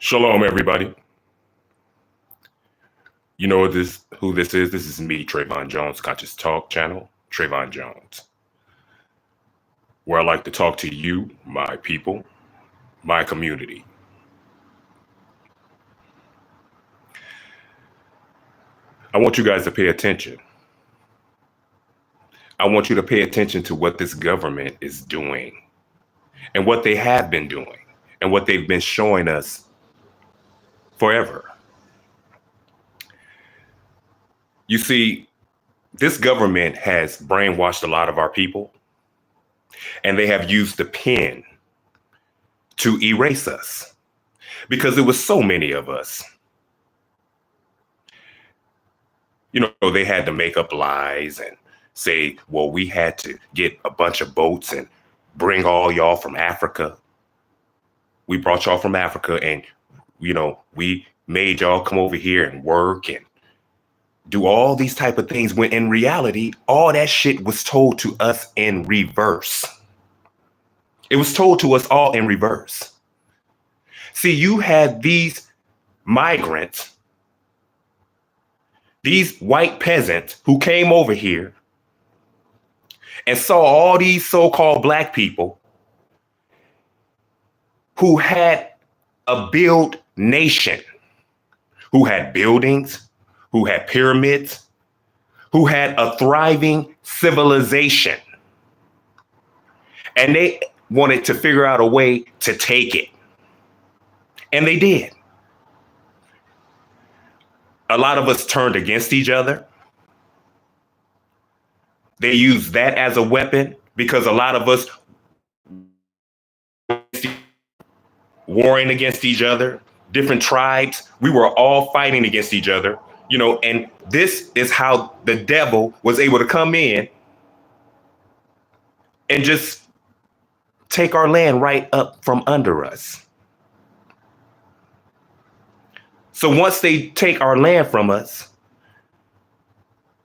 Shalom, everybody. You know who this is? This is me, Travon Jones, Conscious Talk channel, Travon Jones, where I like to talk to you, my people, my community. I want you guys to pay attention. I want you to pay attention to what this government is doing and what they have been doing and what they've been showing us forever. You see, this government has brainwashed a lot of our people, and they have used the pen to erase us because there was so many of us. You know, they had to make up lies and say, well, we had to get a bunch of boats and bring all y'all from Africa. We brought y'all from Africa and, you know, we made y'all come over here and work and do all these type of things, when in reality, all that shit was told to us in reverse. It was told to us all in reverse. See, you had these migrants, these white peasants who came over here and saw all these so-called black people who had a built nation, who had buildings, who had pyramids, who had a thriving civilization. And they wanted to figure out a way to take it. And they did. A lot of us turned against each other. They used that as a weapon because a lot of us warring against each other, different tribes. We were all fighting against each other. You know, and this is how the devil was able to come in and just take our land right up from under us. So once they take our land from us,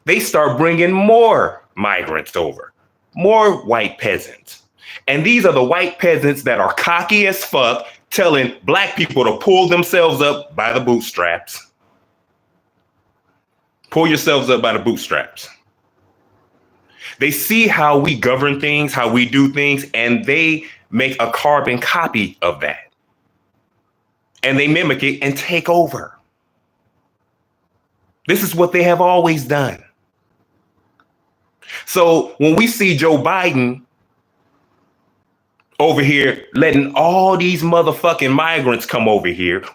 they start bringing more migrants over, more white peasants. And these are the white peasants that are cocky as fuck, telling black people to pull themselves up by the bootstraps. Pull yourselves up by the bootstraps. They see how we govern things, how we do things, and they make a carbon copy of that. And they mimic it and take over. This is what they have always done. So when we see Joe Biden over here letting all these motherfucking migrants come over here,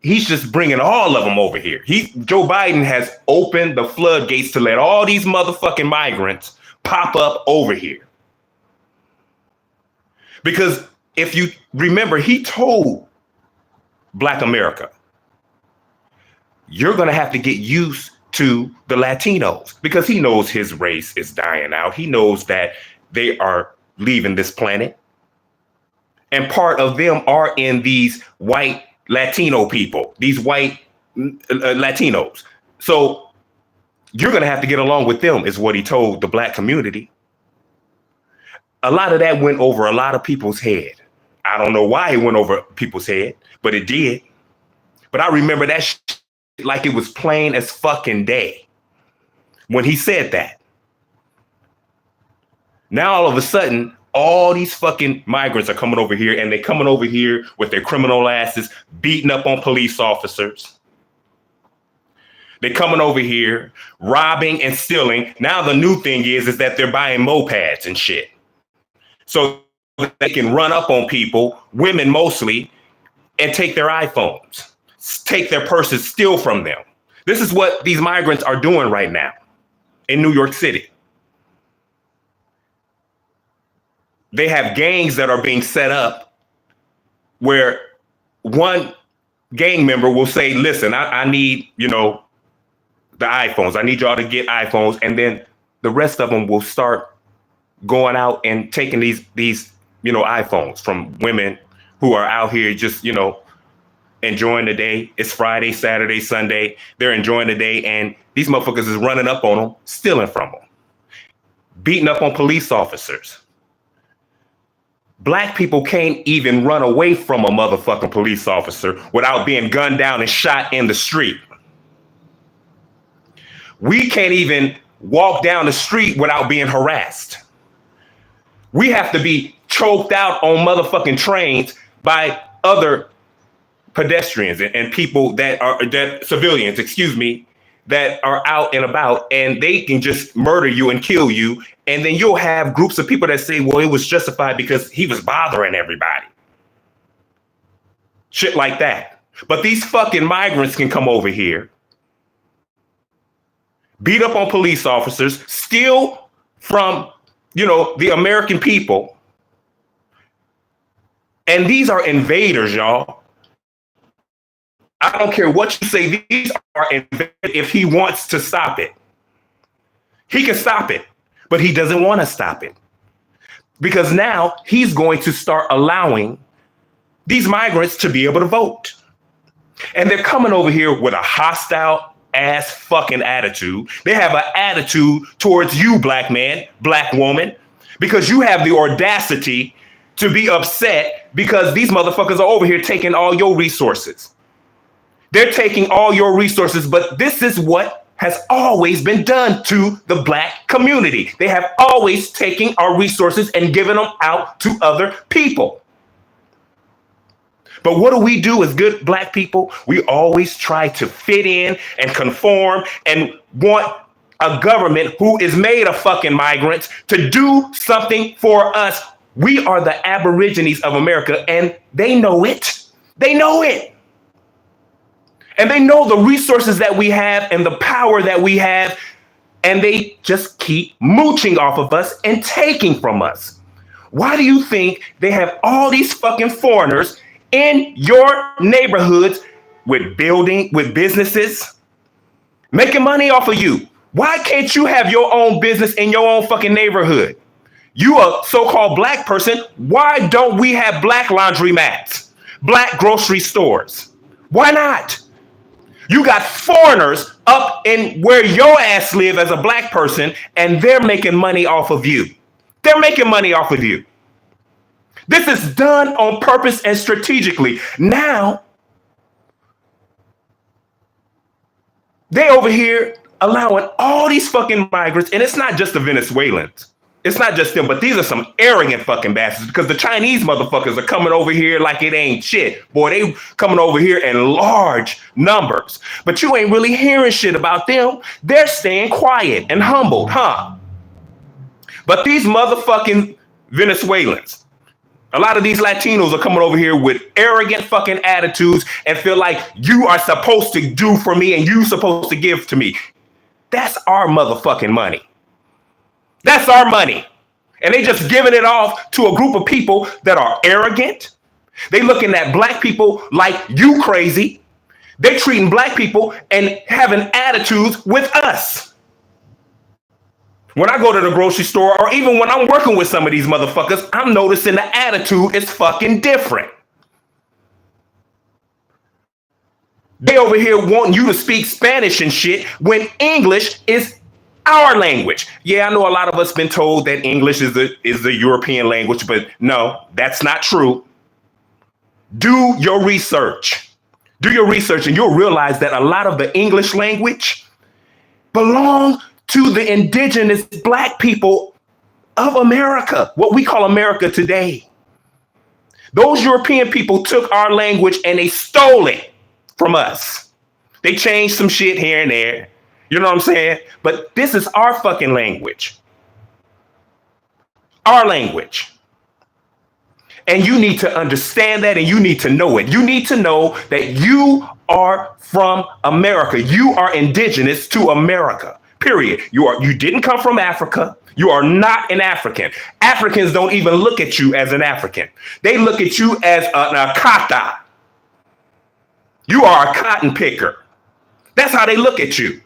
he's just bringing all of them over here. Joe Biden has opened the floodgates to let all these motherfucking migrants pop up over here. Because if you remember, he told Black America, you're going to have to get used to the Latinos, because he knows his race is dying out. He knows that they are leaving this planet. And part of them are in these white Latino people, these white Latinos. So you're going to have to get along with them, is what he told the black community. A lot of that went over a lot of people's head. I don't know why it went over people's head, but it did. But I remember that like it was plain as fucking day when he said that. Now, all of a sudden, all these fucking migrants are coming over here, and they're coming over here with their criminal asses, beating up on police officers. They're coming over here, robbing and stealing. Now the new thing is that they're buying mopeds and shit. So they can run up on people, women mostly, and take their iPhones, take their purses, steal from them. This is what these migrants are doing right now in New York City. They have gangs that are being set up where one gang member will say, listen, I need, the iPhones. I need y'all to get iPhones. And then the rest of them will start going out and taking these iPhones from women who are out here just, enjoying the day. It's Friday, Saturday, Sunday. They're enjoying the day. And these motherfuckers is running up on them, stealing from them, beating up on police officers. Black people can't even run away from a motherfucking police officer without being gunned down and shot in the street. We can't even walk down the street without being harassed. We have to be choked out on motherfucking trains by other pedestrians and people that civilians, that are out and about, and they can just murder you and kill you. And then you'll have groups of people that say, well, it was justified because he was bothering everybody. Shit like that. But these fucking migrants can come over here, beat up on police officers, steal from, the American people. And these are invaders, y'all. I don't care what you say. These are invaders. If he wants to stop it, he can stop it, but he doesn't want to stop it because now he's going to start allowing these migrants to be able to vote. And they're coming over here with a hostile ass fucking attitude. They have an attitude towards you, black man, black woman, because you have the audacity to be upset because these motherfuckers are over here taking all your resources. They're taking all your resources, but this is what has always been done to the black community. They have always taken our resources and given them out to other people. But what do we do as good black people? We always try to fit in and conform and want a government who is made of fucking migrants to do something for us. We are the Aborigines of America, and they know it. They know it. And they know the resources that we have and the power that we have, and they just keep mooching off of us and taking from us. Why do you think they have all these fucking foreigners in your neighborhoods with businesses, making money off of you? Why can't you have your own business in your own fucking neighborhood? You a so-called black person. Why don't we have black laundromats, black grocery stores? Why not? You got foreigners up in where your ass live as a black person, and they're making money off of you. They're making money off of you. This is done on purpose and strategically. Now, they over here allowing all these fucking migrants, and it's not just the Venezuelans. It's not just them, but these are some arrogant fucking bastards because the Chinese motherfuckers are coming over here like it ain't shit. Boy, they coming over here in large numbers, but you ain't really hearing shit about them. They're staying quiet and humbled, huh? But these motherfucking Venezuelans, a lot of these Latinos are coming over here with arrogant fucking attitudes and feel like you are supposed to do for me and you supposed to give to me. That's our motherfucking money. That's our money. And they just giving it off to a group of people that are arrogant. They looking at black people like you crazy. They treating black people and having attitudes with us. When I go to the grocery store or even when I'm working with some of these motherfuckers, I'm noticing the attitude is fucking different. They over here wanting you to speak Spanish and shit when English is our language. Yeah, I know a lot of us been told that English is the European language, but no, that's not true. Do your research. Do your research and you'll realize that a lot of the English language belong to the indigenous black people of America, what we call America today. Those European people took our language and they stole it from us. They changed some shit here and there. You know what I'm saying? But this is our fucking language. Our language. And you need to understand that and you need to know it. You need to know that you are from America. You are indigenous to America, period. You didn't come from Africa. You are not an African. Africans don't even look at you as an African. They look at you as an akata. You are a cotton picker. That's how they look at you.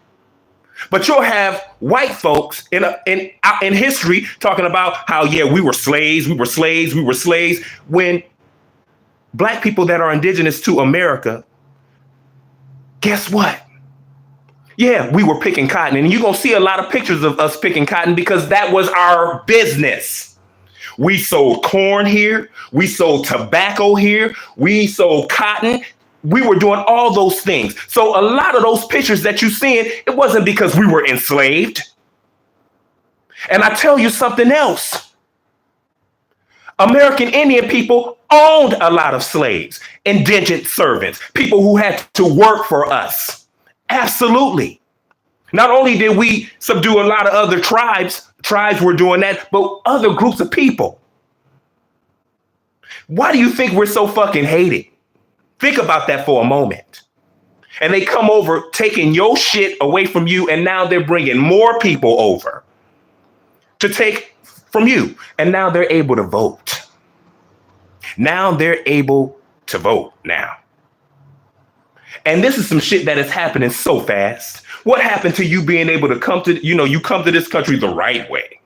But you'll have white folks in history talking about how, yeah, we were slaves, when black people that are indigenous to America, guess what? Yeah, we were picking cotton. And you're going to see a lot of pictures of us picking cotton because that was our business. We sold corn here. We sold tobacco here. We sold cotton. We were doing all those things. So a lot of those pictures that you seeing, it wasn't because we were enslaved. And I tell you something else. American Indian people owned a lot of slaves, indentured servants, people who had to work for us. Absolutely. Not only did we subdue a lot of other tribes were doing that, but other groups of people. Why do you think we're so fucking hated? Think about that for a moment. And they come over taking your shit away from you, and now they're bringing more people over to take from you. And now they're able to vote. Now they're able to vote now. And this is some shit that is happening so fast. What happened to you being able to come to, you come to this country the right way?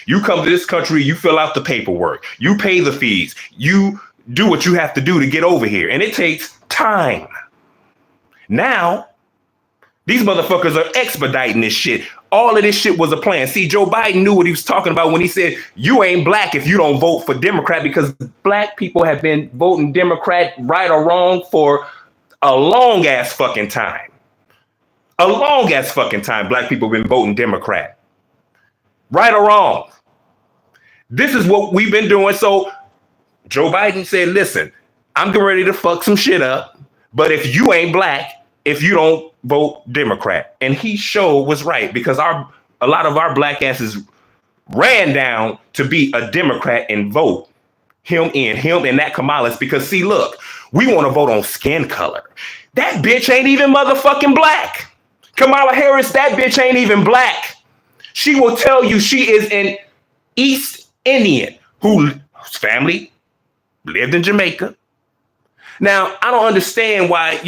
You come to this country, you fill out the paperwork, you pay the fees, you do what you have to do to get over here. And it takes time. Now, these motherfuckers are expediting this shit. All of this shit was a plan. See, Joe Biden knew what he was talking about when he said, you ain't black if you don't vote for Democrat, because black people have been voting Democrat, right or wrong, for a long ass fucking time. A long ass fucking time, black people have been voting Democrat. Right or wrong. This is what we've been doing. So Joe Biden said, listen, I'm getting ready to fuck some shit up. But if you ain't black, if you don't vote Democrat. And he sure was right, because a lot of our black asses ran down to be a Democrat and vote him and that Kamala's, because see, look, we want to vote on skin color. That bitch ain't even motherfucking black. Kamala Harris, that bitch ain't even black. She will tell you she is an East Indian whose family lived in Jamaica. Now, I don't understand why,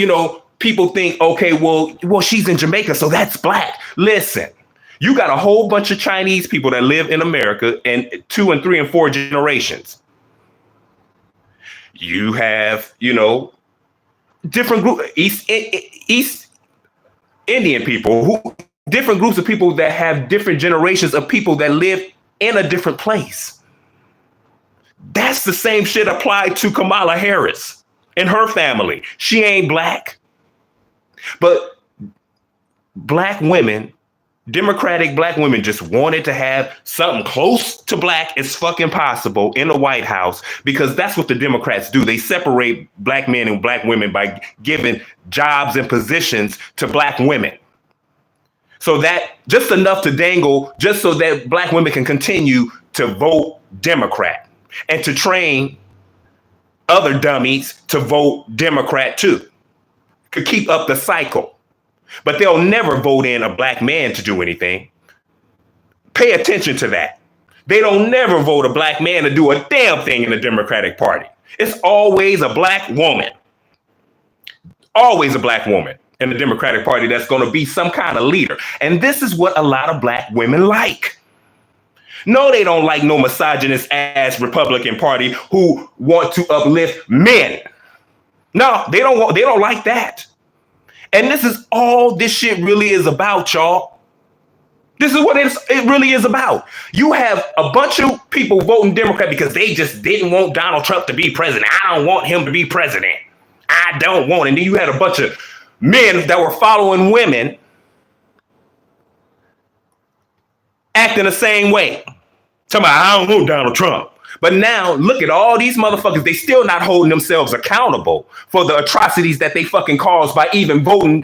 people think, okay, well, she's in Jamaica, so that's black. Listen, you got a whole bunch of Chinese people that live in America, and 2 and 3 and 4 generations. You have, different group, East Indian people, different groups of people that have different generations of people that live in a different place. That's the same shit applied to Kamala Harris and her family. She ain't black. But black women, Democratic black women, just wanted to have something close to black as fucking possible in the White House, because that's what the Democrats do. They separate black men and black women by giving jobs and positions to black women. So that just enough to dangle, just so that black women can continue to vote Democrat and to train other dummies to vote Democrat too. Could keep up the cycle. But they'll never vote in a black man to do anything. Pay attention to that. They don't never vote a black man to do a damn thing in the Democratic Party. It's always a black woman. Always a black woman in the Democratic Party that's going to be some kind of leader. And this is what a lot of black women like. No, they don't like no misogynist ass Republican Party who want to uplift men. No, they don't like that. And this is all this shit really is about, y'all. This is what it really is about. You have a bunch of people voting Democrat because they just didn't want Donald Trump to be president. I don't want him to be president. I don't want. And then you had a bunch of men that were following women acting the same way. Talking about, I don't want Donald Trump. But now look at all these motherfuckers. They still not holding themselves accountable for the atrocities that they fucking caused by even voting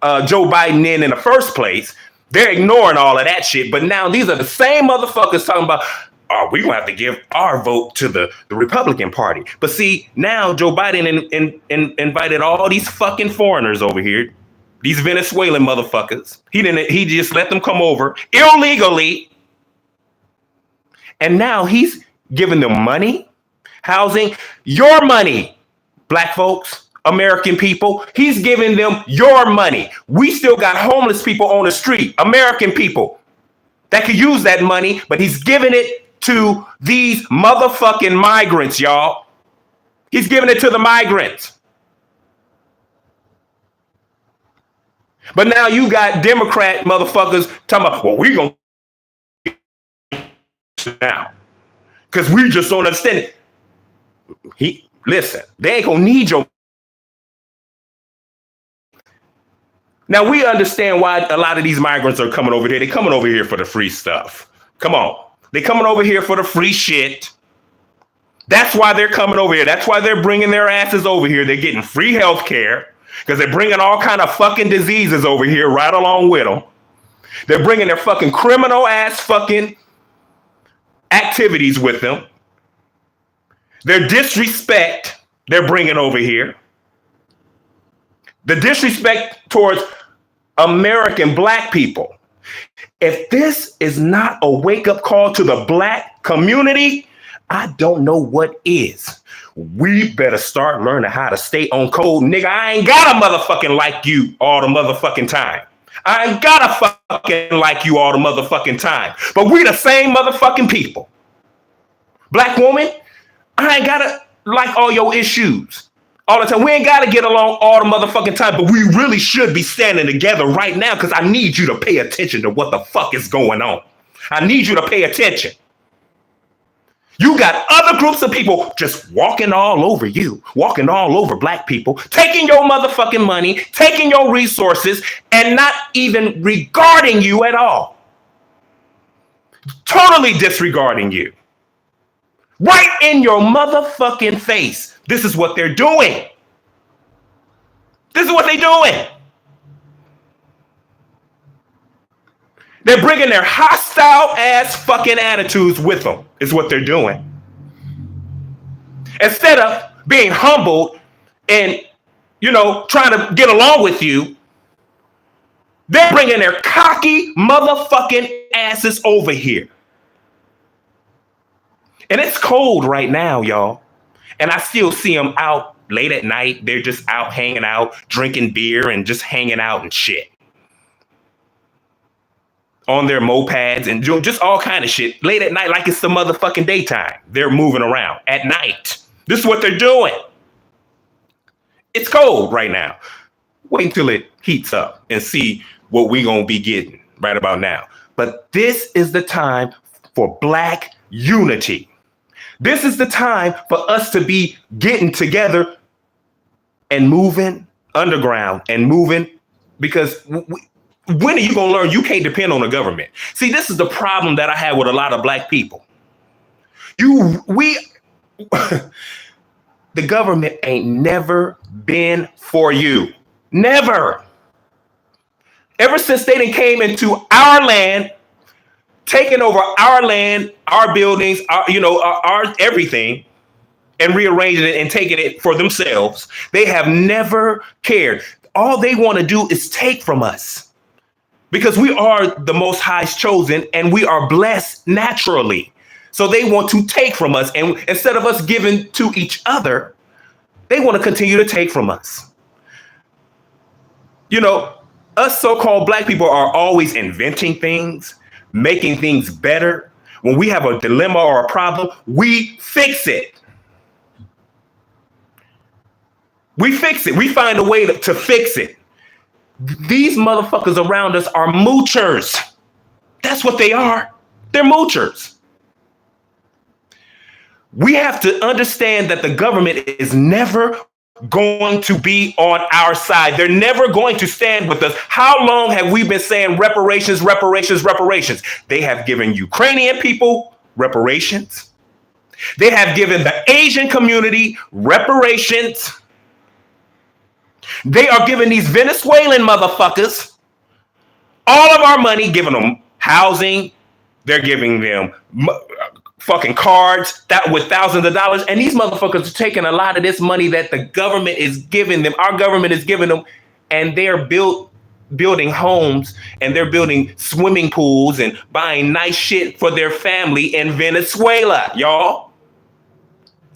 Joe Biden in the first place. They're ignoring all of that shit. But now these are the same motherfuckers talking about, oh, we're going to have to give our vote to the Republican Party. But see, now Joe Biden invited all these fucking foreigners over here, these Venezuelan motherfuckers. He just let them come over illegally. And now he's giving them money, housing, your money, black folks, American people. He's giving them your money. We still got homeless people on the street, American people that could use that money, but he's giving it to these motherfucking migrants, y'all. He's giving it to the migrants. But now you got Democrat motherfuckers talking about, well, we're going to now. Because we just don't understand it. Listen, they ain't gonna need your. Now we understand why a lot of these migrants are coming over here. They're coming over here for the free stuff. Come on. They're coming over here for the free shit. That's why they're coming over here. That's why they're bringing their asses over here. They're getting free health care because they're bringing all kind of fucking diseases over here right along with them. They're bringing their fucking criminal ass fucking activities with them. Their disrespect they're bringing over here. The disrespect towards American black people. If this is not a wake-up call to the black community, I don't know what is. We better start learning how to stay on code. Nigga, I ain't gotta motherfucking like you all the motherfucking time. I ain't gotta fucking like you all the motherfucking time. But we the same motherfucking people. Black woman, I ain't gotta like all your issues all the time. We ain't gotta get along all the motherfucking time, but we really should be standing together right now because I need you to pay attention to what the fuck is going on. I need you to pay attention. You got other groups of people just walking all over you, walking all over black people, taking your motherfucking money, taking your resources, and not even regarding you at all. Totally disregarding you. Right in your motherfucking face. This is what they're doing. This is what they're doing. They're bringing their hostile ass fucking attitudes with them, is what they're doing. Instead of being humbled and, trying to get along with you, they're bringing their cocky motherfucking asses over here. And it's cold right now, y'all. And I still see them out late at night. They're just out hanging out, drinking beer and just hanging out and shit. On their mopeds and doing just all kind of shit late at night like it's the motherfucking daytime. They're moving around at night. This is what they're doing. It's cold right now. Wait until it heats up and see what we're going to be getting right about now. But this is the time for black unity. This is the time for us to be getting together and moving underground and moving because when are you going to learn you can't depend on the government? See, this is the problem that I have with a lot of black people. The government ain't never been for you. Never. Ever since they done came into our land, taking over our land, our buildings, our everything, and rearranging it and taking it for themselves, they have never cared. All they want to do is take from us. Because we are the Most High's chosen and we are blessed naturally. So they want to take from us. And instead of us giving to each other, they want to continue to take from us. Us so-called black people are always inventing things, making things better. When we have a dilemma or a problem, we fix it. We fix it. We find a way to fix it. These motherfuckers around us are moochers. That's what they are. They're moochers. We have to understand that the government is never going to be on our side. They're never going to stand with us. How long have we been saying reparations, reparations, reparations? They have given Ukrainian people reparations. They have given the Asian community reparations. They are giving these Venezuelan motherfuckers all of our money, giving them housing. They're giving them fucking cards that with thousands of dollars. And these motherfuckers are taking a lot of this money that the government is giving them. Our government is giving them. And they're building homes and they're building swimming pools and buying nice shit for their family in Venezuela, y'all.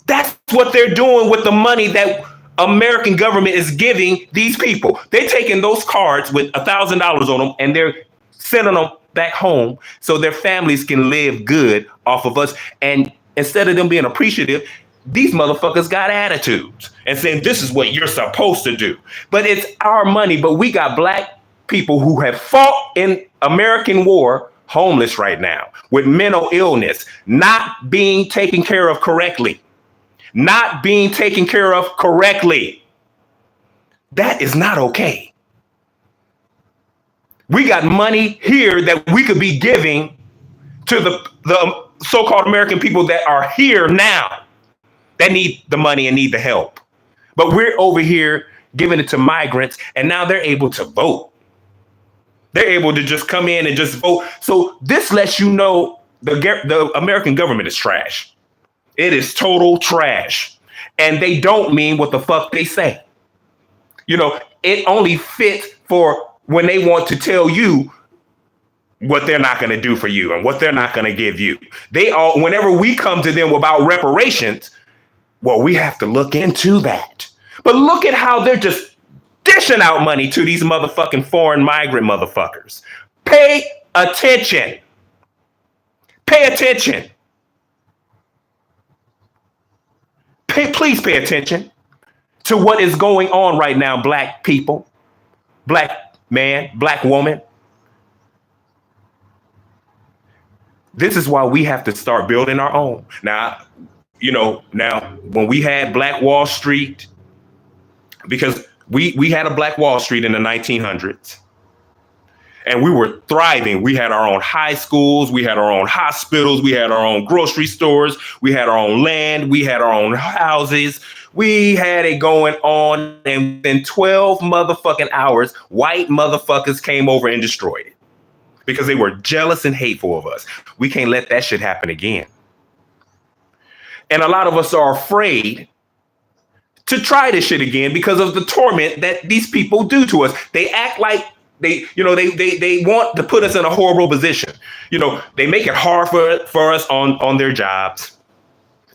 That's what they're doing with the money that American government is giving these people. They're taking those cards with $1,000 on them and they're sending them back home so their families can live good off of us. And instead of them being appreciative, these motherfuckers got attitudes and saying this is what you're supposed to do. But it's our money. But we got black people who have fought in American war homeless right now, with mental illness, not being taken care of correctly. Not being taken care of correctly. That is not okay. We got money here that we could be giving to the so-called American people that are here now that need the money and need the help. But we're over here giving it to migrants, and now they're able to vote. They're able to just come in and just vote. So this lets you know the American government is trash. It is total trash. And they don't mean what the fuck they say. You know, it only fits for when they want to tell you what they're not going to do for you and what they're not going to give you. Whenever we come to them about reparations, well, we have to look into that. But look at how they're just dishing out money to these motherfucking foreign migrant motherfuckers. Pay attention. Pay attention. Please pay attention to what is going on right now, black people, black man, black woman. This is why we have to start building our own. Now, when we had Black Wall Street, because we had a Black Wall Street in the 1900s, and we were thriving. We had our own high schools. We had our own hospitals. We had our own grocery stores. We had our own land. We had our own houses. We had it going on. And within 12 motherfucking hours, white motherfuckers came over and destroyed it because they were jealous and hateful of us. We can't let that shit happen again. And a lot of us are afraid to try this shit again because of the torment that these people do to us. They act like they want to put us in a horrible position. They make it hard for us on their jobs.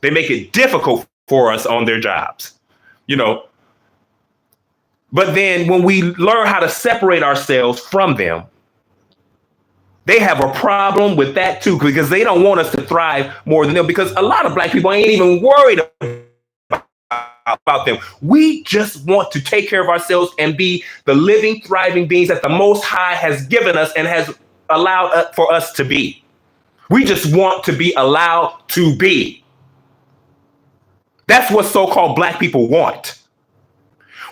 They make it difficult for us on their jobs. But then when we learn how to separate ourselves from them, they have a problem with that too, because they don't want us to thrive more than them, because a lot of black people ain't even worried about them. We just want to take care of ourselves and be the living, thriving beings that the Most High has given us and has allowed for us to be. We just want to be allowed to be. That's what so-called black people want.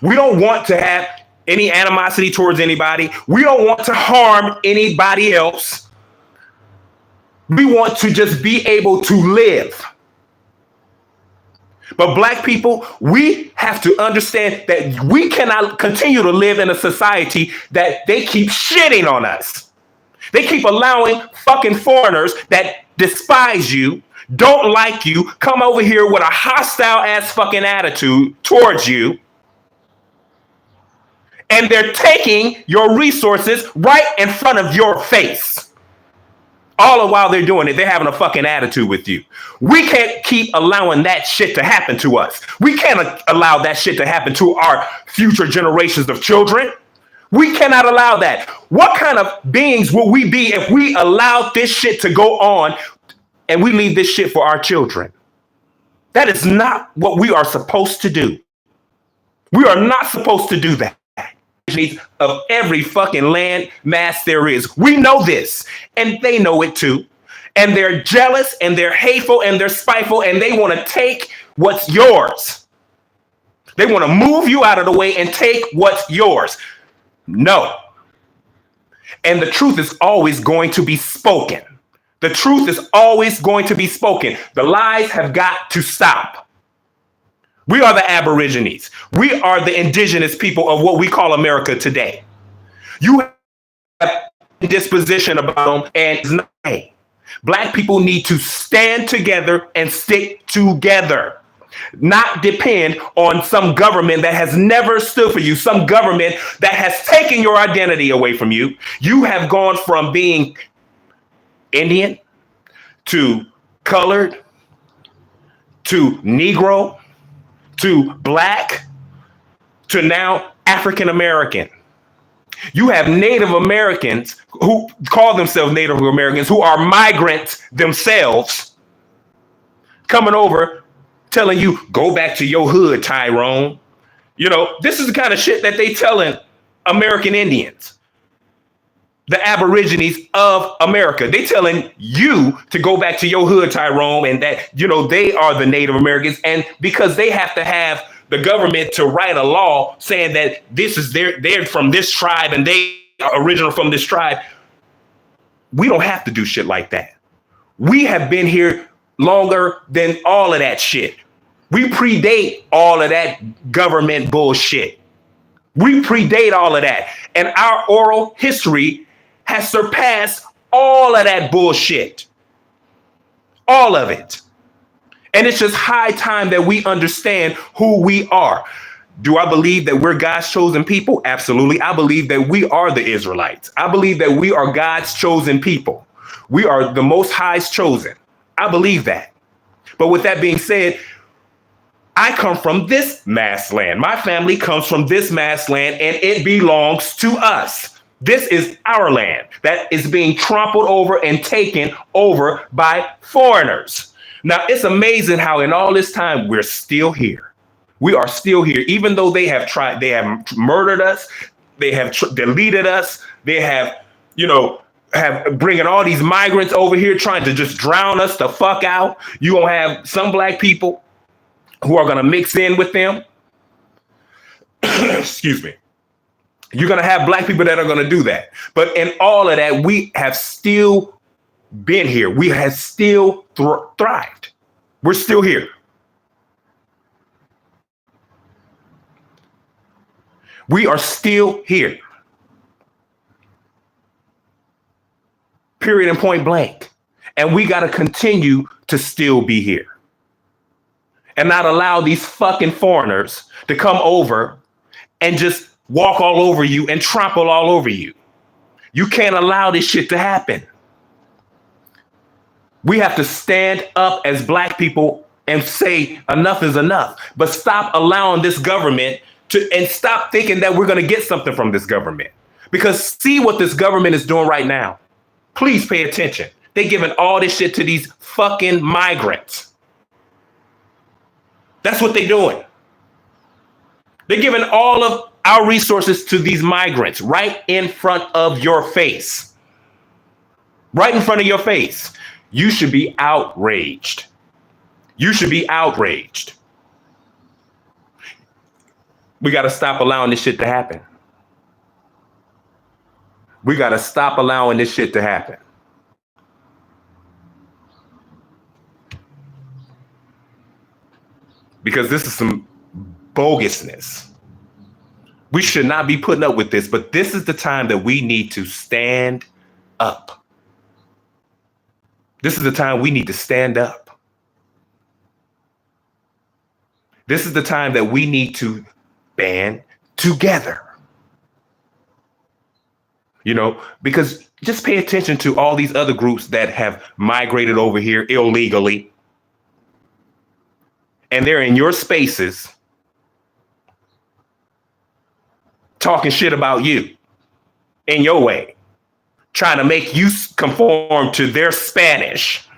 We don't want to have any animosity towards anybody. We don't want to harm anybody else. We want to just be able to live. But black people, we have to understand that we cannot continue to live in a society that they keep shitting on us. They keep allowing fucking foreigners that despise you, don't like you, come over here with a hostile ass fucking attitude towards you. And they're taking your resources right in front of your face. All the while they're doing it, they're having a fucking attitude with you. We can't keep allowing that shit to happen to us. We can't allow that shit to happen to our future generations of children. We cannot allow that. What kind of beings will we be if we allow this shit to go on and we leave this shit for our children? That is not what we are supposed to do. We are not supposed to do that. Of every fucking land mass there is. We know this, and they know it too. And they're jealous, and they're hateful, and they're spiteful, and they want to take what's yours. They want to move you out of the way and take what's yours. No. And the truth is always going to be spoken. The truth is always going to be spoken. The lies have got to stop. We are the Aborigines. We are the indigenous people of what we call America today. You have a disposition about them, and black people need to stand together and stick together, not depend on some government that has never stood for you, some government that has taken your identity away from you. You have gone from being Indian to colored to Negro to black, to now African American. You have Native Americans who call themselves Native Americans, who are migrants themselves, coming over telling you, go back to your hood, Tyrone. This is the kind of shit that they telling American Indians. the Aborigines of America. They telling you to go back to your hood, Tyrone, and that, they are the Native Americans. And because they have to have the government to write a law saying that this is they're from this tribe and they are original from this tribe. We don't have to do shit like that. We have been here longer than all of that shit. We predate all of that government bullshit. We predate all of that. And our oral history has surpassed all of that bullshit. All of it. And it's just high time that we understand who we are. Do I believe that we're God's chosen people? Absolutely. I believe that we are the Israelites. I believe that we are God's chosen people. We are the Most High's chosen. I believe that. But with that being said, I come from this mass land. My family comes from this mass land, and it belongs to us. This is our land that is being trampled over and taken over by foreigners. Now, it's amazing how in all this time, we're still here. We are still here, even though they have murdered us. They have deleted us. They have, have bringing all these migrants over here trying to just drown us the fuck out. You gonna have some black people who are going to mix in with them. Excuse me. You're going to have black people that are going to do that. But in all of that, we have still been here. We have still thrived. We're still here. We are still here. Period and point blank. And we got to continue to still be here. And not allow these fucking foreigners to come over and just walk all over you and trample all over you. You can't allow this shit to happen. We have to stand up as black people and say enough is enough. But stop allowing this government and stop thinking that we're going to get something from this government. Because see what this government is doing right now. Please pay attention. They're giving all this shit to these fucking migrants. That's what they're doing. They're giving all of our resources to these migrants right in front of your face. Right in front of your face. You should be outraged. You should be outraged. We got to stop allowing this shit to happen. We got to stop allowing this shit to happen. Because this is some bogusness. We should not be putting up with this, but this is the time that we need to stand up. This is the time we need to stand up. This is the time that we need to band together. Because just pay attention to all these other groups that have migrated over here illegally. And they're in your spaces talking shit about you in your way, trying to make you conform to their Spanish,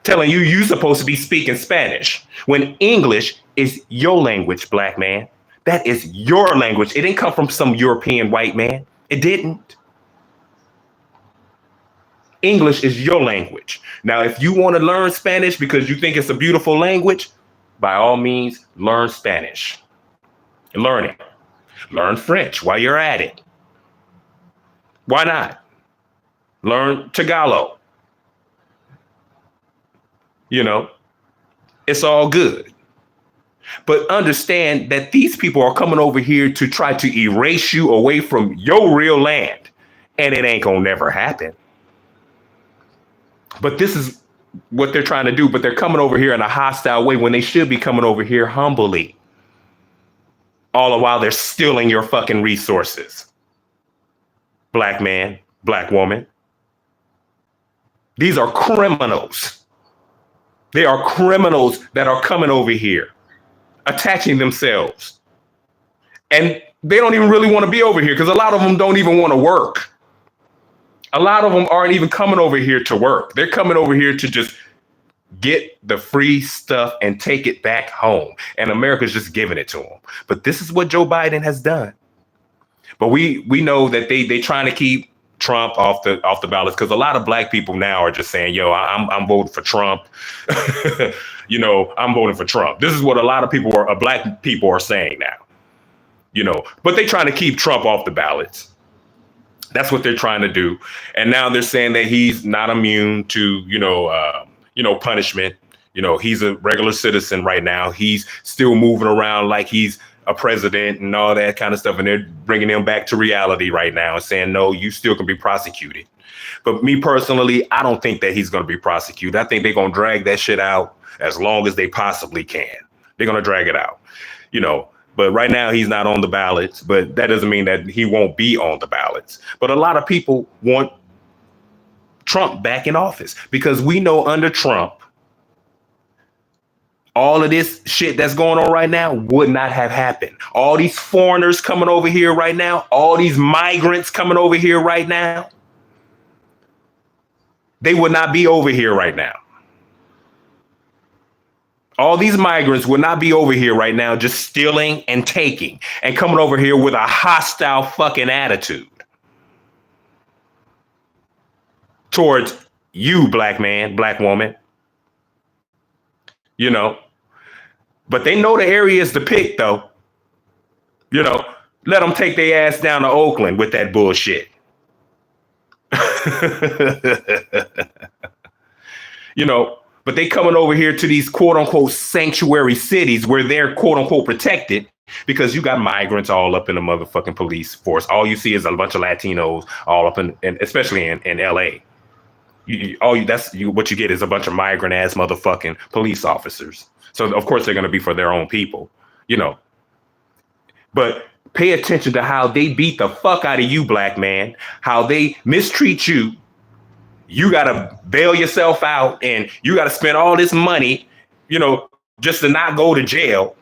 telling you're supposed to be speaking Spanish when English is your language, black man. That is your language. It didn't come from some European white man. It didn't. English is your language. Now, if you want to learn Spanish because you think it's a beautiful language, by all means, learn Spanish. Learn it. Learn French while you're at it. Why not? Learn Tagalog. It's all good. But understand that these people are coming over here to try to erase you away from your real land. And it ain't gonna never happen. But this is what they're trying to do, but they're coming over here in a hostile way when they should be coming over here humbly. All the while they're stealing your fucking resources. Black man, black woman. These are criminals. They are criminals that are coming over here, attaching themselves. And they don't even really want to be over here because a lot of them don't even want to work. A lot of them aren't even coming over here to work. They're coming over here to just get the free stuff and take it back home. And America's just giving it to them. But this is what Joe Biden has done. But we know that they trying to keep Trump off the ballots, because a lot of black people now are just saying, yo, I'm voting for Trump. I'm voting for Trump. This is what a lot of people black people are saying now, but they're trying to keep Trump off the ballots. That's what they're trying to do. And now they're saying that he's not immune to, punishment. He's a regular citizen right now. He's still moving around like he's a president and all that kind of stuff. And they're bringing him back to reality right now and saying, no, you still can be prosecuted. But me personally, I don't think that he's going to be prosecuted. I think they're going to drag that shit out as long as they possibly can. They're going to drag it out, But right now he's not on the ballots, but that doesn't mean that he won't be on the ballots. But a lot of people want Trump back in office because we know under Trump, all of this shit that's going on right now would not have happened. All these foreigners coming over here right now, all these migrants coming over here right now, they would not be over here right now. All these migrants would not be over here right now just stealing and taking and coming over here with a hostile fucking attitude towards you, black man, black woman. But they know the areas to pick, though. Let them take their ass down to Oakland with that bullshit. But they coming over here to these quote unquote sanctuary cities where they're quote unquote protected because you got migrants all up in the motherfucking police force. All you see is a bunch of Latinos all up in especially in LA. What you get is a bunch of migrant ass motherfucking police officers. So of course they're going to be for their own people, But pay attention to how they beat the fuck out of you, black man. How they mistreat you. You got to bail yourself out, and you got to spend all this money, just to not go to jail.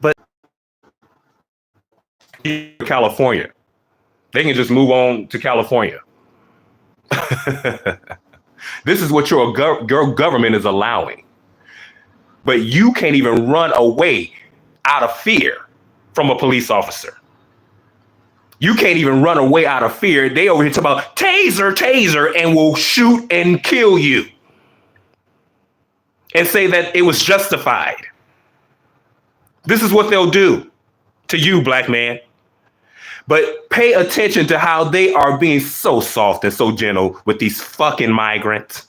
But California, they can just move on to California. This is what your government is allowing. But you can't even run away out of fear from a police officer. You can't even run away out of fear. They over here talking about taser, and will shoot and kill you. And say that it was justified. This is what they'll do to you, black man. But pay attention to how they are being so soft and so gentle with these fucking migrants.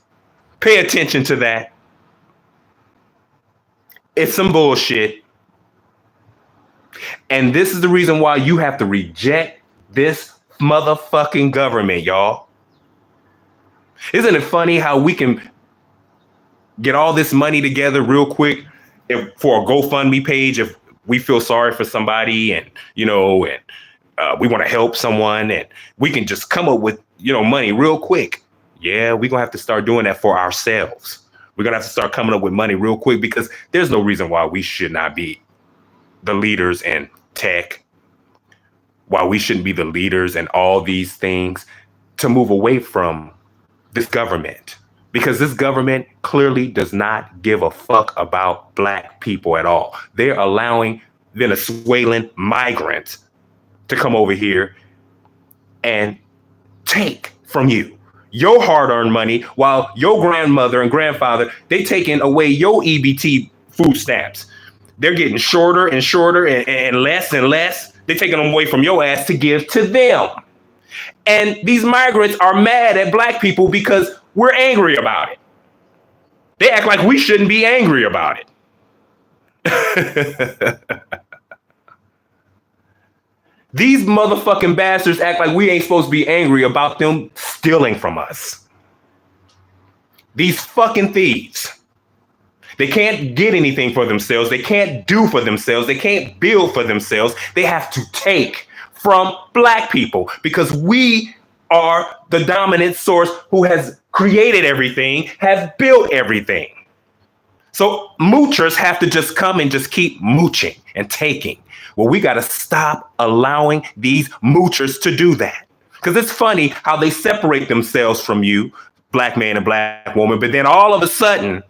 Pay attention to that. It's some bullshit. And this is the reason why you have to reject this motherfucking government, y'all. Isn't it funny how we can get all this money together real quick for a GoFundMe page if we feel sorry for somebody and we want to help someone, and we can just come up with, money real quick. Yeah, we're going to have to start doing that for ourselves. We're going to have to start coming up with money real quick because there's no reason why we should not be the leaders in tech, why we shouldn't be the leaders in all these things, to move away from this government. Because this government clearly does not give a fuck about black people at all. They're allowing Venezuelan migrants to come over here and take from you your hard-earned money, while your grandmother and grandfather, they taking away your EBT food stamps. They're getting shorter and shorter and less. They're taking them away from your ass to give to them. And these migrants are mad at black people because we're angry about it. They act like we shouldn't be angry about it. These motherfucking bastards act like we ain't supposed to be angry about them stealing from us. These fucking thieves. They can't get anything for themselves. They can't do for themselves. They can't build for themselves. They have to take from black people because we are the dominant source who has created everything, has built everything. So moochers have to just come and just keep mooching and taking. Well, we got to stop allowing these moochers to do that. Because it's funny how they separate themselves from you, black man and black woman, but then all of a sudden,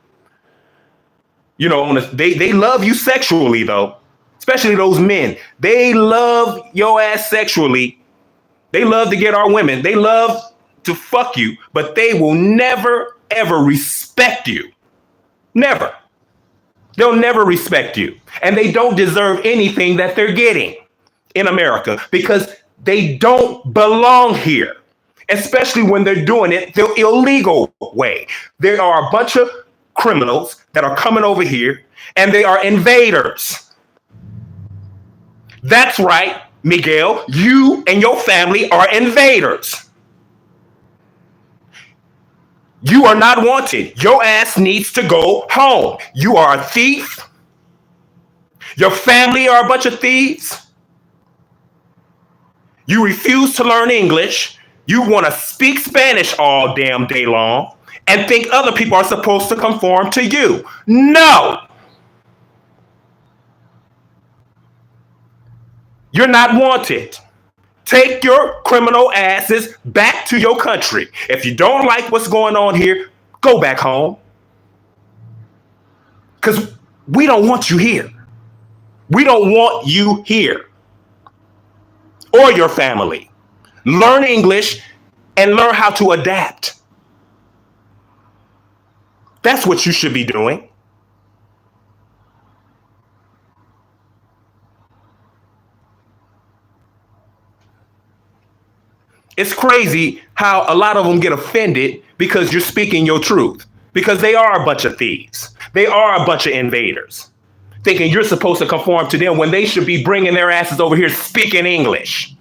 they love you sexually, though, especially those men. They love your ass sexually. They love to get our women. They love to fuck you, but they will never, ever respect you. Never. They'll never respect you. And they don't deserve anything that they're getting in America because they don't belong here, especially when they're doing it the illegal way. There are a bunch of criminals that are coming over here and they are invaders. That's right, Miguel. You and your family are invaders. You are not wanted. Your ass needs to go home. You are a thief. Your family are a bunch of thieves. You refuse to learn English. You want to speak Spanish all damn day long and think other people are supposed to conform to you. No. You're not wanted. Take your criminal asses back to your country. If you don't like what's going on here, go back home. Because we don't want you here. We don't want you here. Or your family. Learn English and learn how to adapt. That's what you should be doing. It's crazy how a lot of them get offended because you're speaking your truth. Because they are a bunch of thieves. They are a bunch of invaders. Thinking you're supposed to conform to them when they should be bringing their asses over here speaking English.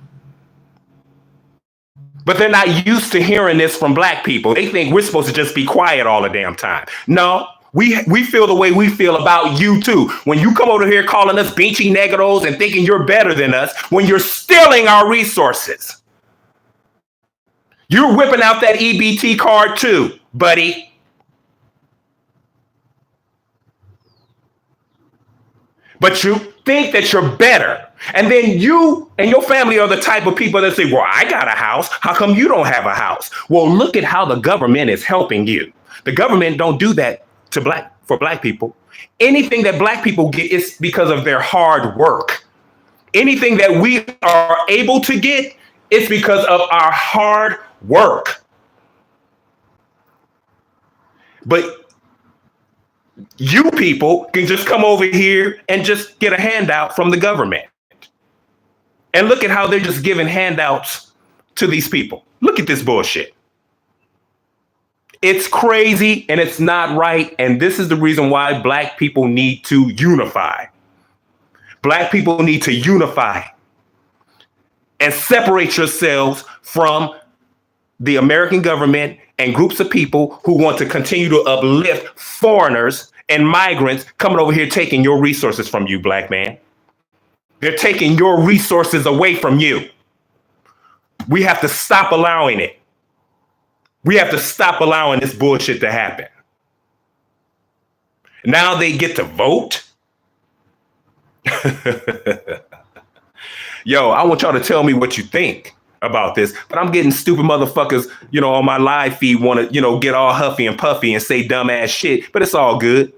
But they're not used to hearing this from black people. They think we're supposed to just be quiet all the damn time. No, we feel the way we feel about you too. When you come over here calling us beachy negros and thinking you're better than us, when you're stealing our resources. You're whipping out that EBT card too, buddy. But you think that you're better. And then you and your family are the type of people that say, well, I got a house. How come you don't have a house? Well, look at how the government is helping you. The government don't do that for black people. Anything that black people get is because of their hard work. Anything that we are able to get is because of our hard work. But you people can just come over here and just get a handout from the government. And look at how they're just giving handouts to these people. Look at this bullshit. It's crazy and it's not right. And this is the reason why black people need to unify. Black people need to unify and separate yourselves from the American government and groups of people who want to continue to uplift foreigners and migrants coming over here taking your resources from you, black man. They're taking your resources away from you. We have to stop allowing it. We have to stop allowing this bullshit to happen. Now they get to vote. Yo, I want y'all to tell me what you think about this, but I'm getting stupid motherfuckers, on my live feed want to, get all huffy and puffy and say dumbass shit, but it's all good.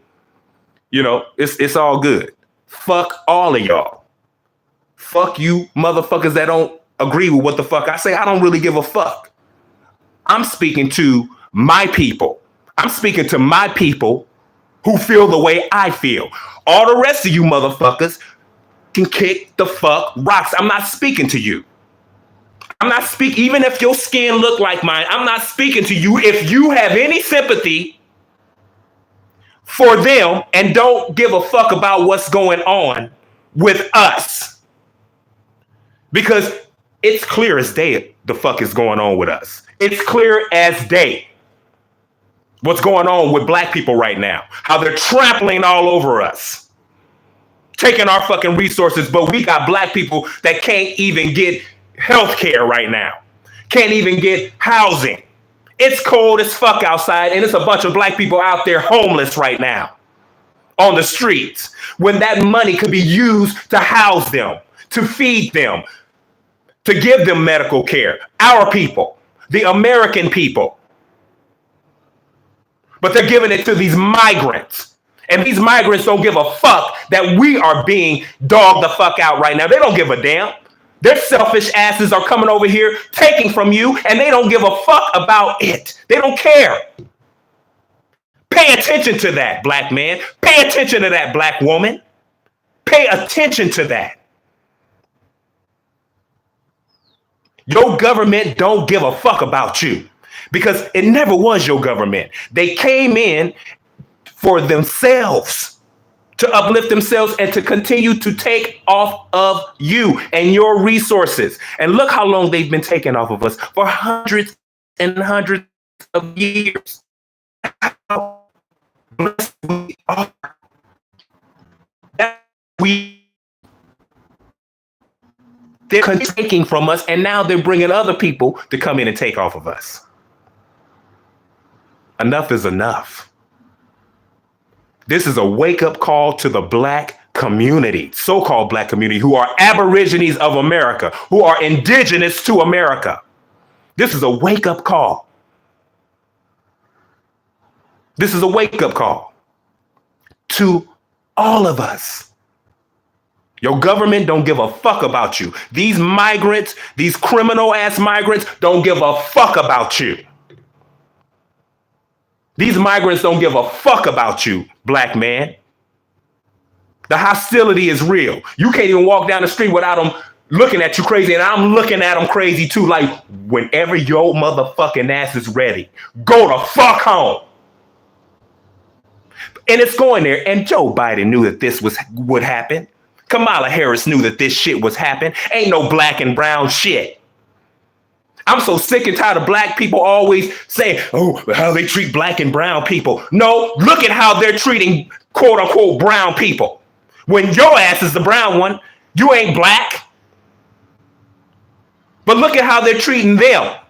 It's all good. Fuck all of y'all. Fuck you motherfuckers that don't agree with what the fuck I say. I don't really give a fuck. I'm speaking to my people. I'm speaking to my people who feel the way I feel. All the rest of you motherfuckers can kick the fuck rocks. I'm not speaking to you. I'm not speaking, even if your skin look like mine, I'm not speaking to you if you have any sympathy for them and don't give a fuck about what's going on with us. Because it's clear as day the fuck is going on with us. It's clear as day what's going on with black people right now. How they're trampling all over us. Taking our fucking resources, but we got black people that can't even get health care right now. Can't even get housing. It's cold as fuck outside, and it's a bunch of black people out there homeless right now on the streets when that money could be used to house them, to feed them, to give them medical care. Our people, the American people. But they're giving it to these migrants. And these migrants don't give a fuck that we are being dogged the fuck out right now. They don't give a damn. Their selfish asses are coming over here, taking from you, and they don't give a fuck about it. They don't care. Pay attention to that, black man. Pay attention to that, black woman. Pay attention to that. Your government don't give a fuck about you because it never was your government. They came in for themselves, to uplift themselves and to continue to take off of you and your resources. And look how long they've been taking off of us, for hundreds and hundreds of years. How blessed we are. That they're taking from us, and now they're bringing other people to come in and take off of us. Enough is enough. This is a wake-up call to the black community, so-called black community, who are aborigines of America, who are indigenous to America. This is a wake-up call. This is a wake-up call to all of us. Your government don't give a fuck about you. These migrants, these criminal-ass migrants, don't give a fuck about you. These migrants don't give a fuck about you, black man. The hostility is real. You can't even walk down the street without them looking at you crazy, and I'm looking at them crazy too. Like, whenever your motherfucking ass is ready, go the fuck home. And it's going there. And Joe Biden knew that this would happen. Kamala Harris knew that this shit was happening. Ain't no black and brown shit. I'm so sick and tired of black people always saying, oh, how they treat black and brown people. No, look at how they're treating quote unquote brown people. When your ass is the brown one, you ain't black. But look at how they're treating them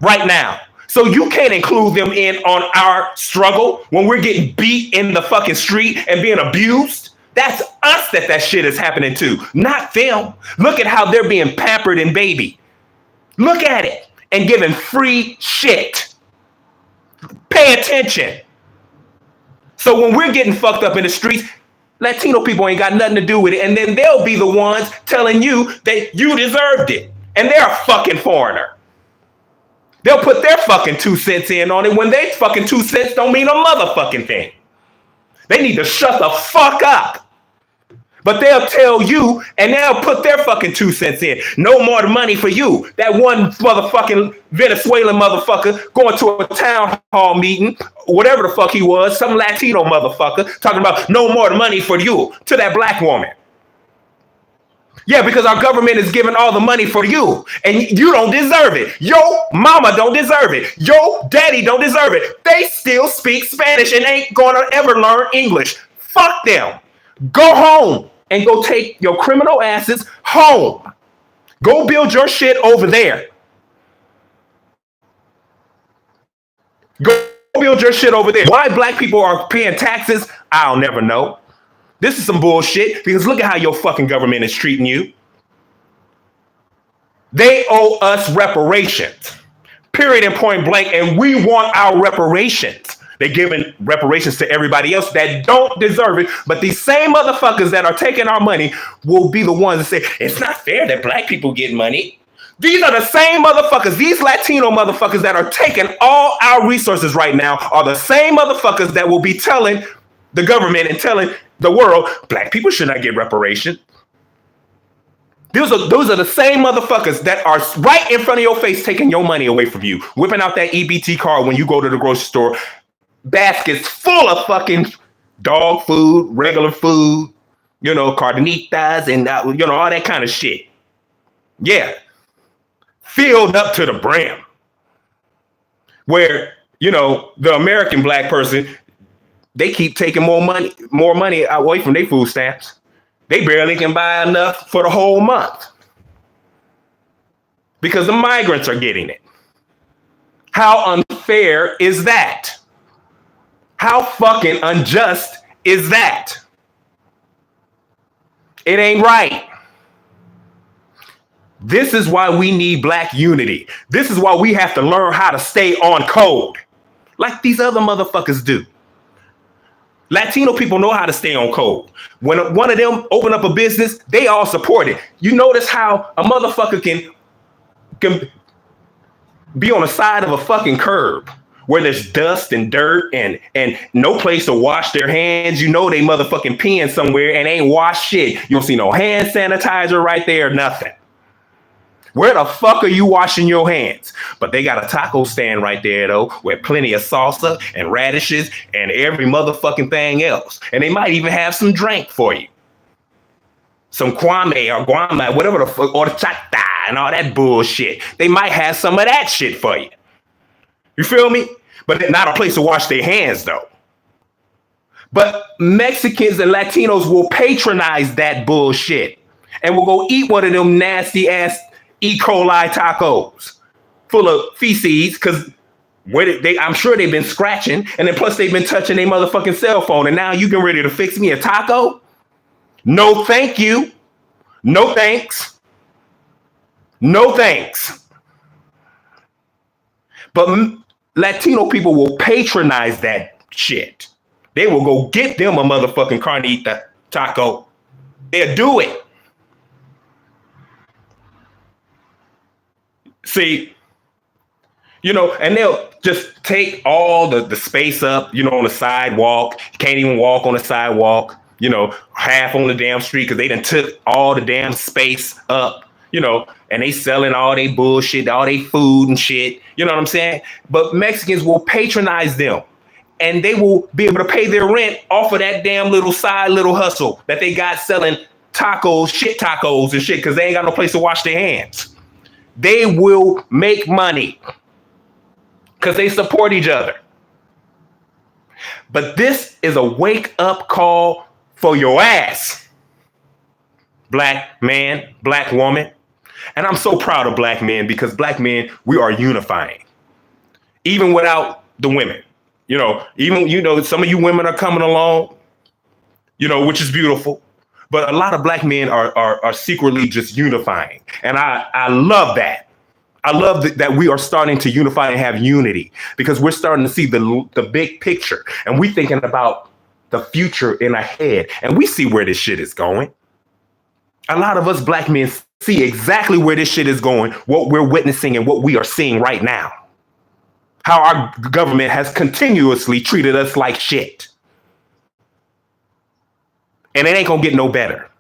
right now. So you can't include them in on our struggle when we're getting beat in the fucking street and being abused. That's us that shit is happening to, not them. Look at how they're being pampered and babied. Look at it, and giving free shit. Pay attention. So when we're getting fucked up in the streets, Latino people ain't got nothing to do with it. And then they'll be the ones telling you that you deserved it. And they're a fucking foreigner. They'll put their fucking 2 cents in on it when they fucking 2 cents don't mean a motherfucking thing. They need to shut the fuck up. But they'll tell you, and they'll put their fucking 2 cents in. No more money for you. That one motherfucking Venezuelan motherfucker going to a town hall meeting, whatever the fuck he was, some Latino motherfucker talking about no more money for you to that black woman. Yeah, because our government is giving all the money for you, and you don't deserve it. Yo mama don't deserve it. Yo daddy don't deserve it. They still speak Spanish and ain't gonna ever learn English. Fuck them. Go home and go take your criminal asses home. Go build your shit over there. Go build your shit over there. Why black people are paying taxes, I'll never know. This is some bullshit because look at how your fucking government is treating you. They owe us reparations, period and point blank, and we want our reparations. They're giving reparations to everybody else that don't deserve it. But these same motherfuckers that are taking our money will be the ones that say, it's not fair that black people get money. These are the same motherfuckers, these Latino motherfuckers that are taking all our resources right now are the same motherfuckers that will be telling the government and telling the world, black people should not get reparations. Those are the same motherfuckers that are right in front of your face taking your money away from you, whipping out that EBT card when you go to the grocery store, baskets full of fucking dog food, regular food, carnitas and, all that kind of shit. Yeah. Filled up to the brim. Where, the American black person, they keep taking more money away from their food stamps. They barely can buy enough for the whole month. Because the migrants are getting it. How unfair is that? How fucking unjust is that? It ain't right. This is why we need black unity. This is why we have to learn how to stay on code like these other motherfuckers do. Latino people know how to stay on code. When one of them open up a business, they all support it. You notice how a motherfucker can be on the side of a fucking curb where there's dust and dirt and no place to wash their hands. You know they motherfucking peeing somewhere and ain't washed shit. You don't see no hand sanitizer right there, nothing. Where the fuck are you washing your hands? But they got a taco stand right there, though, with plenty of salsa and radishes and every motherfucking thing else. And they might even have some drink for you. Some kwame or guama, whatever the fuck, or chata and all that bullshit. They might have some of that shit for you. You feel me? But not a place to wash their hands, though. But Mexicans and Latinos will patronize that bullshit and will go eat one of them nasty ass E. coli tacos full of feces, because I'm sure they've been scratching, and then plus they've been touching their motherfucking cell phone, and now you getting ready to fix me a taco? No, thank you. No thanks. No thanks. But Latino people will patronize that shit. They will go get them a motherfucking carnita taco. They'll do it. See, you know, and they'll just take all the space up, you know, on the sidewalk. Can't even walk on the sidewalk, you know, half on the damn street because they done took all the damn space up, you know, and they selling all they bullshit, all they food and shit. You know what I'm saying? But Mexicans will patronize them and they will be able to pay their rent off of that damn little hustle that they got selling tacos, shit tacos and shit because they ain't got no place to wash their hands. They will make money because they support each other. But this is a wake up call for your ass, black man, black woman. And I'm so proud of black men because black men, we are unifying, even without the women. You know, even, you know, some of you women are coming along, you know, which is beautiful. But a lot of black men are secretly just unifying. And I love that. I love that we are starting to unify and have unity because we're starting to see the big picture. And we're thinking about the future in ahead. And we see where this shit is going. A lot of us black men see exactly where this shit is going, what we're witnessing and what we are seeing right now. How our government has continuously treated us like shit. And it ain't gonna get no better.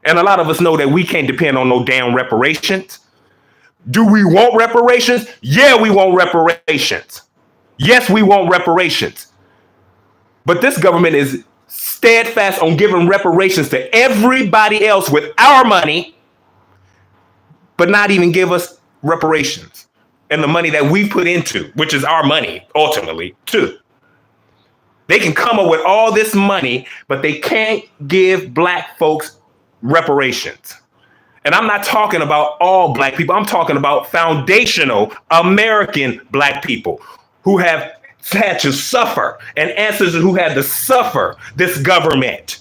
And a lot of us know that we can't depend on no damn reparations. Do we want reparations? Yeah, we want reparations. Yes, we want reparations. But this government is steadfast on giving reparations to everybody else with our money, but not even give us reparations and the money that we put into, which is our money ultimately too. They can come up with all this money, but they can't give black folks reparations. And I'm not talking about all black people. I'm talking about foundational American black people who have had to suffer and ancestors who had to suffer this government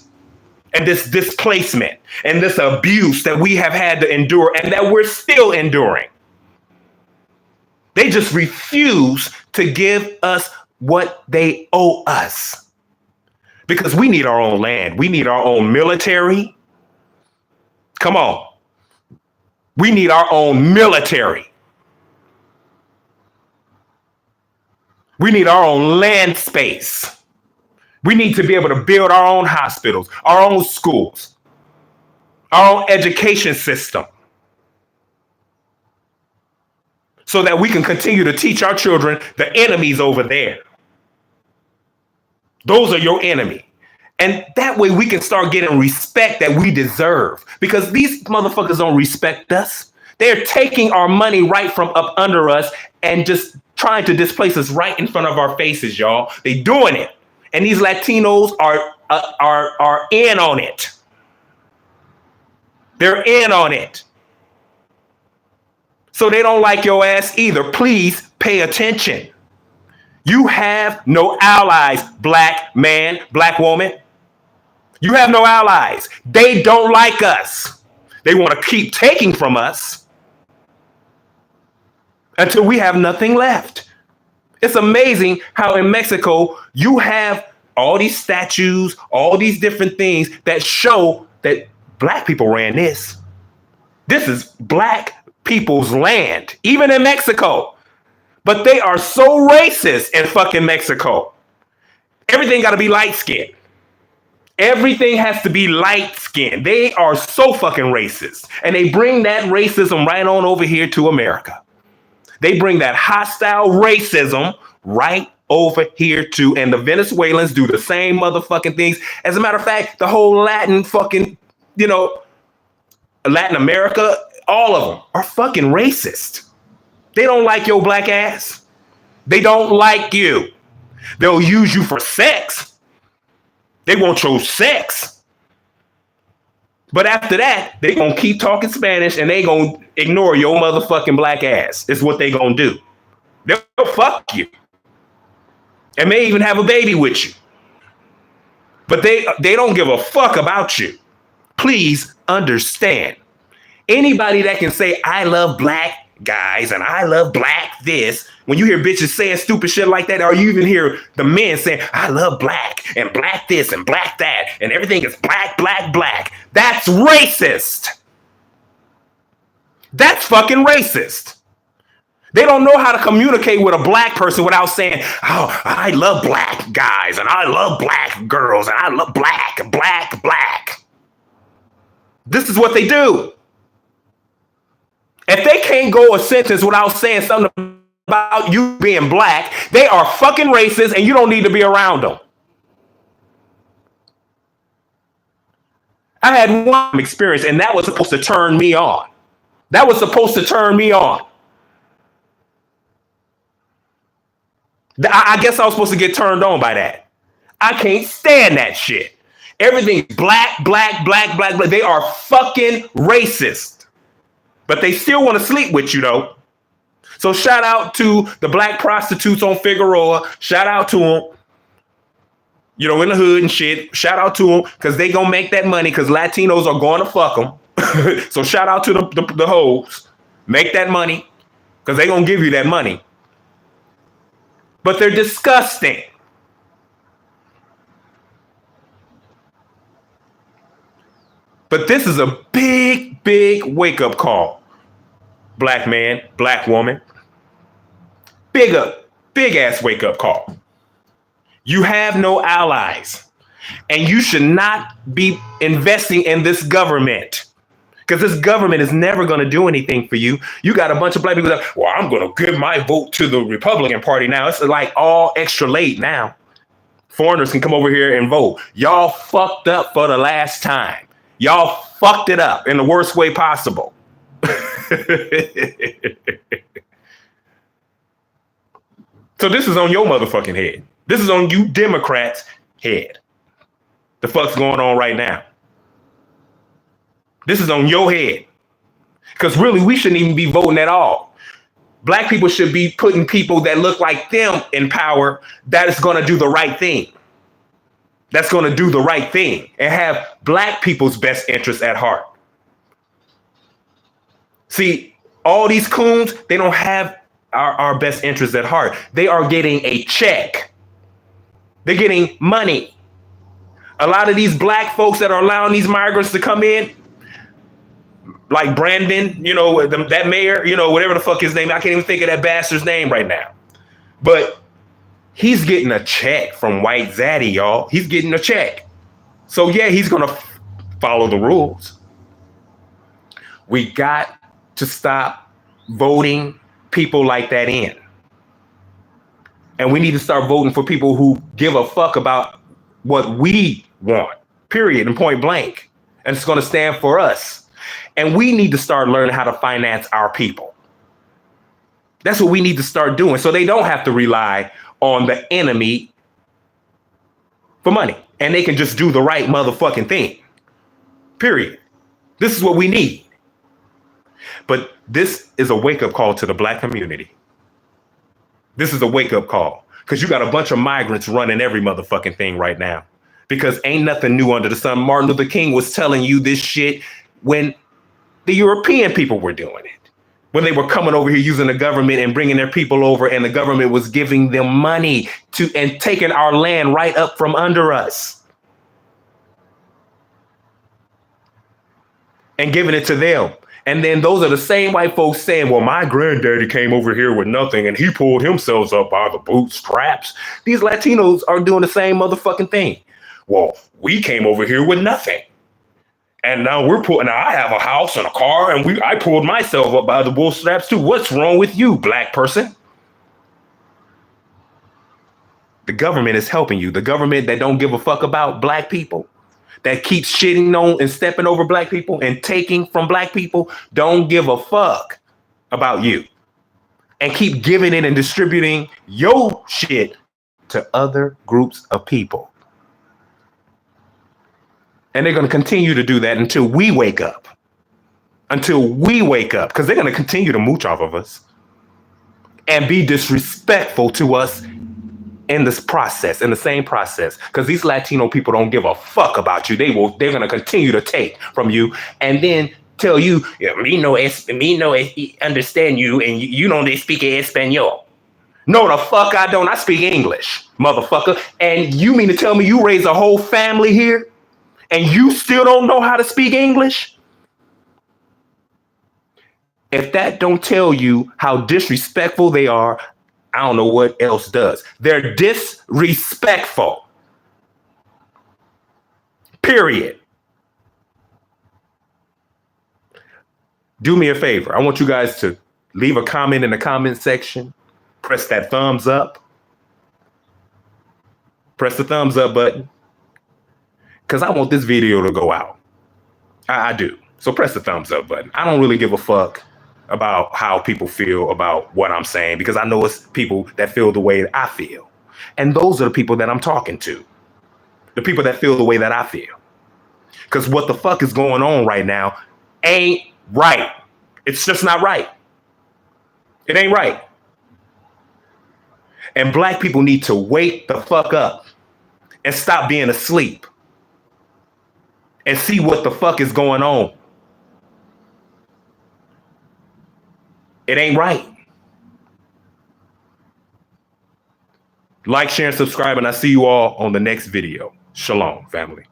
and this displacement and this abuse that we have had to endure and that we're still enduring. They just refuse to give us what they owe us because we need our own land. We need our own military. Come on. We need our own military. We need our own land space. We need to be able to build our own hospitals, our own schools, our own education system, so that we can continue to teach our children the enemies over there. Those are your enemy. And that way we can start getting respect that we deserve because these motherfuckers don't respect us. They're taking our money right from up under us and just trying to displace us right in front of our faces, y'all. They doing it. And these Latinos are in on it. They're in on it. So they don't like your ass either. Please pay attention. You have no allies, black man, black woman. You have no allies. They don't like us. They want to keep taking from us until we have nothing left. It's amazing how in Mexico you have all these statues, all these different things that show that black people ran this. This is black people's land, even in Mexico. But they are so racist in fucking Mexico. Everything got to be light skinned. Everything has to be light skinned. They are so fucking racist. And they bring that racism right on over here to America. They bring that hostile racism right over here too. And the Venezuelans do the same motherfucking things. As a matter of fact, the whole Latin fucking, Latin America, all of them are fucking racist. They don't like your black ass. They don't like you. They'll use you for sex. They want your sex. But after that, they gonna keep talking Spanish and they gonna ignore your motherfucking black ass. Is what they gonna do. They'll fuck you. And may even have a baby with you. But they don't give a fuck about you. Please understand. Anybody that can say, I love black guys and I love black this, when you hear bitches saying stupid shit like that, or you even hear the men saying, I love black and black this and black that, and everything is black, black, black. That's racist. That's fucking racist. They don't know how to communicate with a black person without saying, oh, I love black guys and I love black girls and I love black, black, black. This is what they do. If they can't go a sentence without saying something about you being black, they are fucking racist and you don't need to be around them. I had one experience and that was supposed to turn me on. That was supposed to turn me on. I guess I was supposed to get turned on by that. I can't stand that shit. Everything's black, black, black, black, black. They are fucking racist. But they still want to sleep with you, though. So shout out to the black prostitutes on Figueroa. Shout out to them. In the hood and shit. Shout out to them because they going to make that money because Latinos are going to fuck them. So shout out to the hoes. Make that money because they going to give you that money. But they're disgusting. But this is a big, big wake-up call. Black man, black woman. Big-ass wake-up call. You have no allies. And you should not be investing in this government. Because this government is never going to do anything for you. You got a bunch of black people that, well, I'm going to give my vote to the Republican Party now. It's like all extra late now. Foreigners can come over here and vote. Y'all fucked up for the last time. Y'all fucked it up in the worst way possible. So this is on your motherfucking head. This is on you Democrats' head. The fuck's going on right now? This is on your head. Because really, we shouldn't even be voting at all. Black people should be putting people that look like them in power that is going to do the right thing. That's going to do the right thing and have black people's best interests at heart. See, all these coons, they don't have our best interests at heart. They are getting a check. They're getting money. A lot of these black folks that are allowing these migrants to come in, like Brandon, that mayor, whatever the fuck his name. I can't even think of that bastard's name right now. But he's getting a check from White Zaddy, y'all. He's getting a check. So, yeah, he's going to follow the rules. We got to stop voting people like that in. And we need to start voting for people who give a fuck about what we want, period, and point blank. And it's going to stand for us. And we need to start learning how to finance our people. That's what we need to start doing so they don't have to rely on the enemy for money. And they can just do the right motherfucking thing. Period. This is what we need. But this is a wake-up call to the black community. This is a wake-up call. Because you got a bunch of migrants running every motherfucking thing right now. Because ain't nothing new under the sun. Martin Luther King was telling you this shit when the European people were doing it. when they were coming over here using the government and bringing their people over, and the government was giving them money to and taking our land right up from under us and giving it to them. And then those are the same white folks saying, well, my granddaddy came over here with nothing and he pulled himself up by the bootstraps. These Latinos are doing the same motherfucking thing. Well, we came over here with nothing. And now I have a house and a car and I pulled myself up by the bootstraps too. What's wrong with you, black person? The government is helping you. The government that don't give a fuck about black people, that keeps shitting on and stepping over black people and taking from black people, don't give a fuck about you and keep giving it and distributing your shit to other groups of people. And they're going to continue to do that until we wake up. Because they're going to continue to mooch off of us and be disrespectful to us in this process, in the same process, because these Latino people don't give a fuck about you. They're going to continue to take from you and then tell you, me no understand you and you don't speak Espanol. No, the fuck I don't. I speak English, motherfucker. And you mean to tell me you raise a whole family here and you still don't know how to speak English? If that don't tell you how disrespectful they are, I don't know what else does. They're disrespectful. Period. Do me a favor. I want you guys to leave a comment in the comment section. Press that thumbs up. Press the thumbs up button. Because I want this video to go out. I do. So press the thumbs up button. I don't really give a fuck about how people feel about what I'm saying, because I know it's people that feel the way that I feel. And those are the people that I'm talking to. The people that feel the way that I feel. Because what the fuck is going on right now ain't right. It's just not right. It ain't right. And black people need to wake the fuck up and stop being asleep and see what the fuck is going on. It ain't right. Like, share, and subscribe, and I see you all on the next video. Shalom, family.